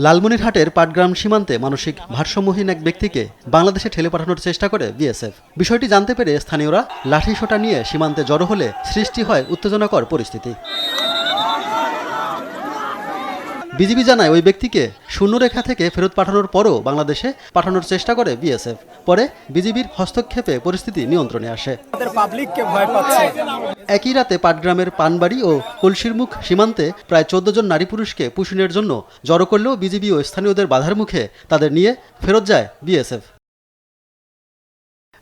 লালমনিরহাটের পাটগ্রাম সীমান্তে মানসিক ভারসাম্যহীন এক ব্যক্তিকে বাংলাদেশে ঠেলে পাঠানোর চেষ্টা করে বিএসএফ। বিষয়টি জানতে পেরে স্থানীয়রা লাঠিসোঁটা নিয়ে সীমান্তে জড়ো হলে সৃষ্টি হয় উত্তেজনাকর পরিস্থিতি। বিজিবি জানায় ওই ব্যক্তিকে শূন্যরেখা থেকে ফেরত পাঠানোর পরও বাংলাদেশে পাঠানোর চেষ্টা করে বিএসএফ। পরে বিজিবির হস্তক্ষেপে পরিস্থিতি নিয়ন্ত্রণে আসে। একই রাতে পাটগ্রামের পানবাড়ি ও কলসিরমুখ সীমান্তে প্রায় 14 জন নারী পুরুষকে পুষিনের জন্য জড়ো করলেও বিজিবি ও স্থানীয়দের বাধার মুখে তাদের নিয়ে ফেরত যায় বিএসএফ।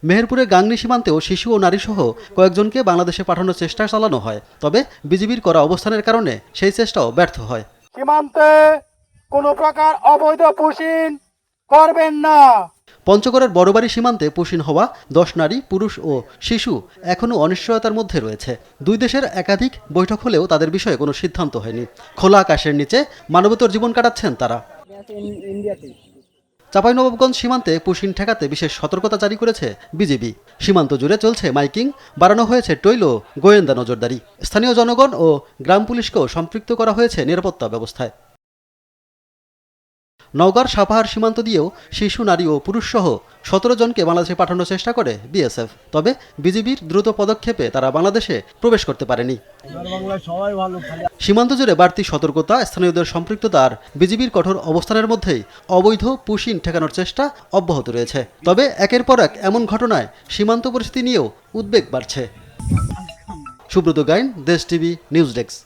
মেহেরপুরে গাংনী সীমান্তেও শিশু ও নারীসহ কয়েকজনকে বাংলাদেশে পাঠানোর চেষ্টা চালানো হয়, তবে বিজিবির করা অবস্থানের কারণে সেই চেষ্টাও ব্যর্থ হয়। সীমান্তে কোনো প্রকার অবৈধ পুশিন করবেন না। পঞ্চগড়ের বড়বাড়ি সীমান্তে পুশিন হওয়া 10 নারী, পুরুষ ও শিশু এখনও অনিশ্চয়তার মধ্যে রয়েছে। দুই দেশের একাধিক বৈঠক হলেও তাদের বিষয়ে কোনো সিদ্ধান্ত হয়নি। খোলা আকাশের নিচে মানবেতর জীবন কাটাচ্ছেন তারা। চাঁপাইনবাবগঞ্জ সীমান্তে পুশিন ঠেকাতে বিশেষ সতর্কতা জারি করেছে বিজিবি। সীমান্ত জুড়ে চলছে মাইকিং, বাড়ানো হয়েছে টৈল ও গোয়েন্দা নজরদারি। স্থানীয় জনগণ ও গ্রাম পুলিশকেও সম্পৃক্ত করা হয়েছে নিরাপত্তা ব্যবস্থায়। নওগাঁর সাপাহার সীমান্ত দিয়েও শিশু, নারী ও পুরুষসহ 17 জনকে বাংলাদেশে পাঠানোর চেষ্টা করে বিএসএফ, তবে বিজিবির দ্রুত পদক্ষেপে তারা বাংলাদেশে প্রবেশ করতে পারেনি। সীমান্ত জুড়ে বাড়তি সতর্কতা, স্থানীয়দের সম্পৃক্ততা আর বিজিবির কঠোর অবস্থানের মধ্যেই অবৈধ পুশিন ঠেকানোর চেষ্টা অব্যাহত রয়েছে। তবে একের পর এক এমন ঘটনায় সীমান্ত পরিস্থিতি নিয়েও উদ্বেগ বাড়ছে। সুব্রত গাইন, দেশ টিভি নিউজ ডেস্ক।